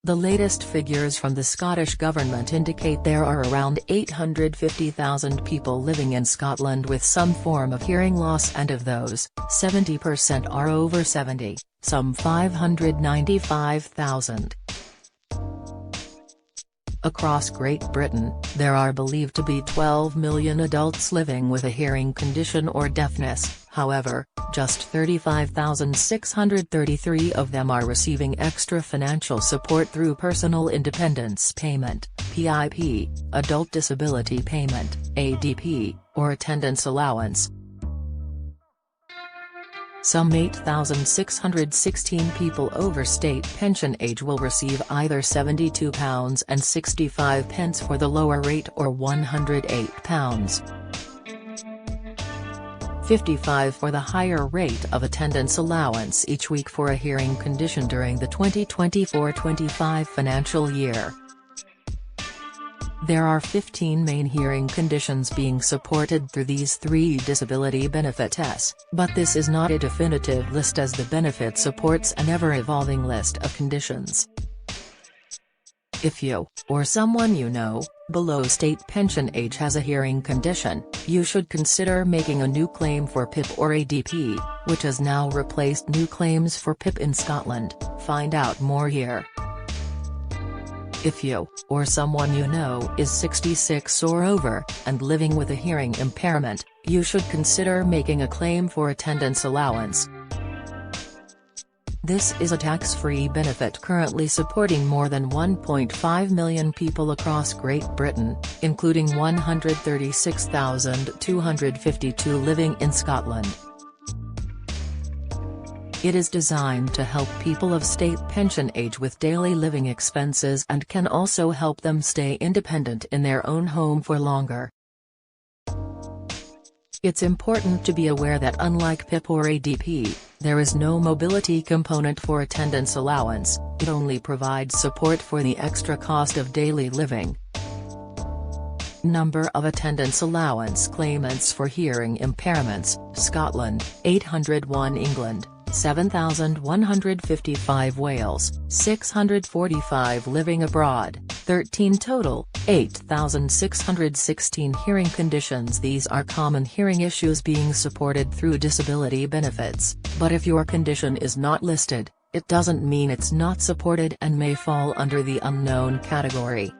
The latest figures from the Scottish Government indicate there are around 850,000 people living in Scotland with some form of hearing loss, and of those, 70% are over 70, some 595,000. Across Great Britain, there are believed to be 12 million adults living with a hearing condition or deafness. However, just 35,633 of them are receiving extra financial support through Personal Independence Payment (PIP), Adult Disability Payment (ADP), or Attendance Allowance. Some 8,616 people over state pension age will receive either £72.65 for the lower rate or £108.55 for the higher rate of attendance allowance each week for a hearing condition during the 2024-25 financial year. There are 15 main hearing conditions being supported through these three disability benefits, but this is not a definitive list as the benefit supports an ever-evolving list of conditions. If you, or someone you know, below state pension age has a hearing condition, you should consider making a new claim for PIP or ADP, which has now replaced new claims for PIP in Scotland. Find out more here. If you, or someone you know, is 66 or over, and living with a hearing impairment, you should consider making a claim for attendance allowance. This is a tax-free benefit currently supporting more than 1.5 million people across Great Britain, including 136,252 living in Scotland. It is designed to help people of state pension age with daily living expenses and can also help them stay independent in their own home for longer. It's important to be aware that unlike PIP or ADP, there is no mobility component for attendance allowance. It only provides support for the extra cost of daily living. Number of attendance allowance claimants for hearing impairments: Scotland, 801, England, 7,155, Wales, 645, living abroad, 13 total, 8,616 hearing conditions. These are common hearing issues being supported through disability benefits, but if your condition is not listed, it doesn't mean it's not supported and may fall under the unknown category.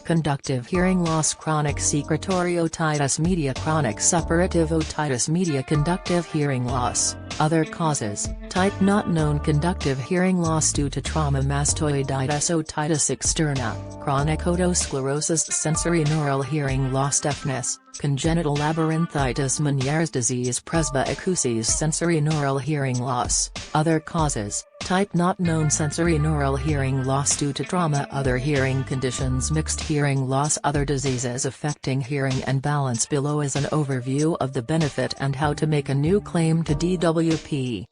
Conductive hearing loss: chronic secretory otitis media, chronic suppurative otitis media, conductive hearing loss. Other causes: type not known, conductive hearing loss due to trauma, mastoiditis, otitis externa, chronic otosclerosis, sensory neural hearing loss, deafness, congenital labyrinthitis, Meniere's disease, presbycusis, sensory neural hearing loss. Other causes: type not known, sensory neural hearing loss due to trauma. Other hearing conditions: mixed hearing loss. Other diseases affecting hearing and balance. Below is an overview of the benefit and how to make a new claim to DWP.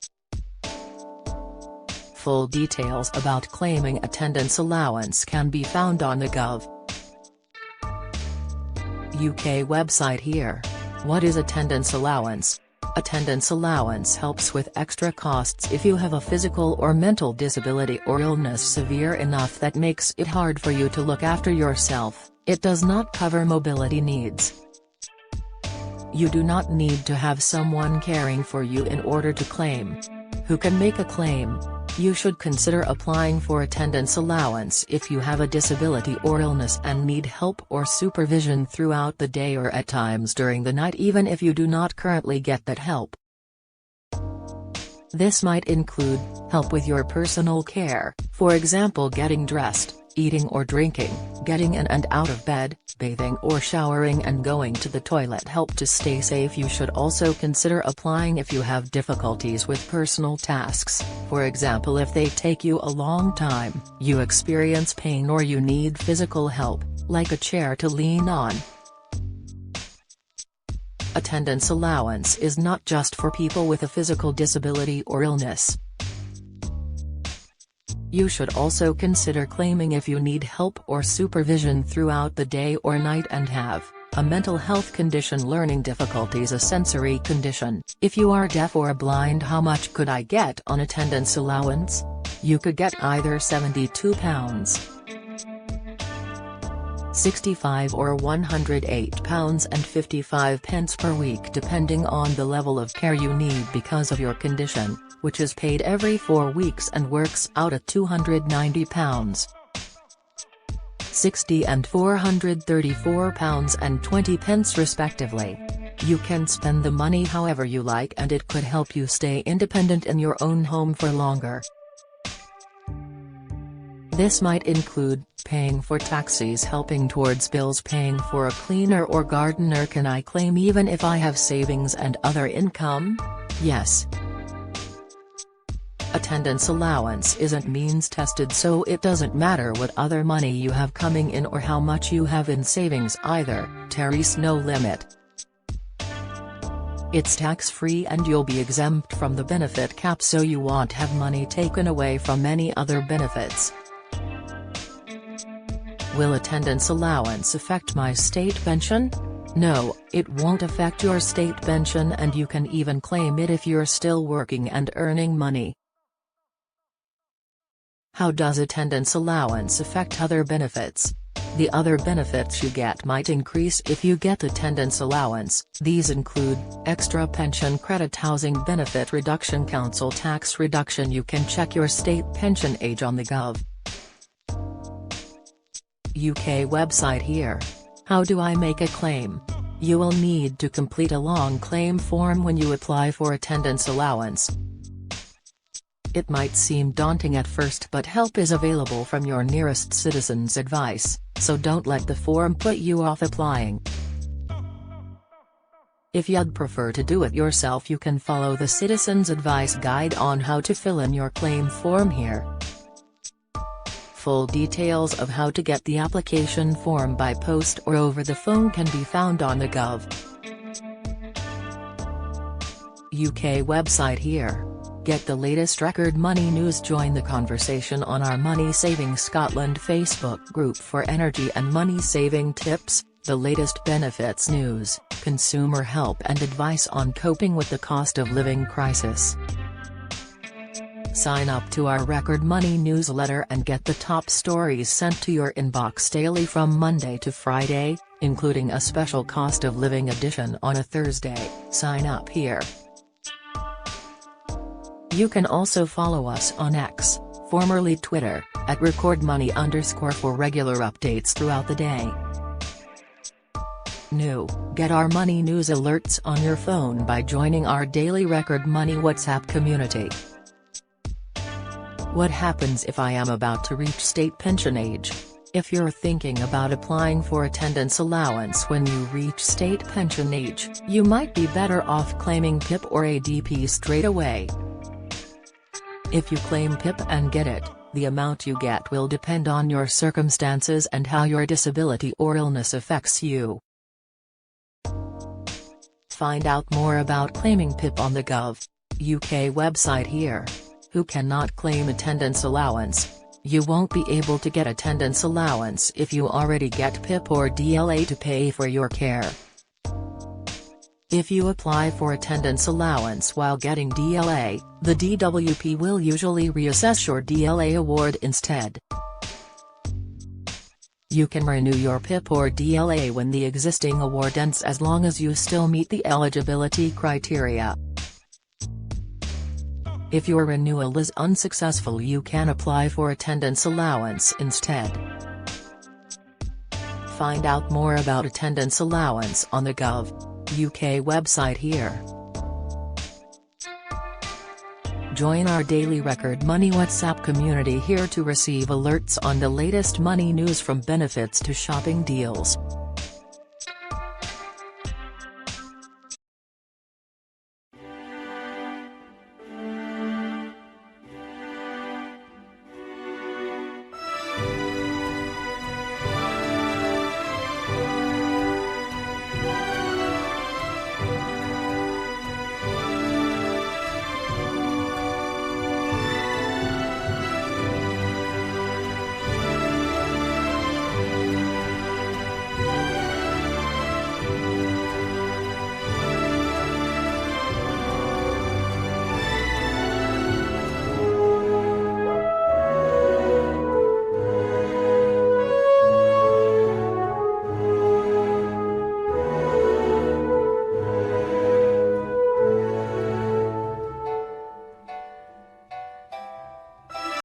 Full details about claiming attendance allowance can be found on the Gov.UK website here. What is attendance allowance? Attendance allowance helps with extra costs if you have a physical or mental disability or illness severe enough that makes it hard for you to look after yourself. It does not cover mobility needs. You do not need to have someone caring for you in order to claim. Who can make a claim? You should consider applying for attendance allowance if you have a disability or illness and need help or supervision throughout the day or at times during the night, even if you do not currently get that help. This might include help with your personal care, for example getting dressed, eating or drinking, getting in and out of bed, bathing or showering and going to the toilet. Help to stay safe. You should also consider applying if you have difficulties with personal tasks, for example if they take you a long time, you experience pain or you need physical help, like a chair to lean on. Attendance allowance is not just for people with a physical disability or illness. You should also consider claiming if you need help or supervision throughout the day or night and have a mental health condition, learning difficulties, a sensory condition. If you are deaf or blind, how much could I get on attendance allowance? You could get either £72, 65 or £108.55 per week depending on the level of care you need because of your condition, which is paid every 4 weeks and works out at £290, 60 and £434.20 respectively. You can spend the money however you like and it could help you stay independent in your own home for longer. This might include paying for taxis, helping towards bills, paying for a cleaner or gardener. Can I claim even if I have savings and other income? Yes. Attendance allowance isn't means tested, so it doesn't matter what other money you have coming in or how much you have in savings either. There's no limit. It's tax-free and you'll be exempt from the benefit cap, so you won't have money taken away from any other benefits. Will attendance allowance affect my state pension? No, it won't affect your state pension, and you can even claim it if you're still working and earning money. How does attendance allowance affect other benefits? The other benefits you get might increase if you get attendance allowance. These include extra pension credit, housing benefit reduction, council tax reduction. You can check your state pension age on the Gov. UK website here. How do I make a claim? You will need to complete a long claim form when you apply for attendance allowance. It might seem daunting at first, but help is available from your nearest Citizens Advice, so don't let the form put you off applying. If you'd prefer to do it yourself, you can follow the Citizens Advice guide on how to fill in your claim form here. Full details of how to get the application form by post or over the phone can be found on the Gov. UK website here. Get the latest record money news. Join the conversation on our Money Saving Scotland Facebook group for energy and money saving tips, the latest benefits news, consumer help and advice on coping with the cost of living crisis. Sign up to our Record Money newsletter and get the top stories sent to your inbox daily from Monday to Friday, including a special cost of living edition on a Thursday. Sign up here. You can also follow us on X, formerly Twitter, at @recordmoney_ for regular updates throughout the day. New, get our money news alerts on your phone by joining our daily Record Money WhatsApp community. What happens if I am about to reach state pension age? If you're thinking about applying for attendance allowance when you reach state pension age, you might be better off claiming PIP or ADP straight away. If you claim PIP and get it, the amount you get will depend on your circumstances and how your disability or illness affects you. Find out more about claiming PIP on the Gov. UK website here. Who cannot claim attendance allowance? You won't be able to get attendance allowance if you already get PIP or DLA to pay for your care. If you apply for attendance allowance while getting DLA, the DWP will usually reassess your DLA award instead. You can renew your PIP or DLA when the existing award ends, as long as you still meet the eligibility criteria. If your renewal is unsuccessful, you can apply for attendance allowance instead. Find out more about attendance allowance on the Gov. UK website here. Join our daily Record Money WhatsApp community here to receive alerts on the latest money news, from benefits to shopping deals.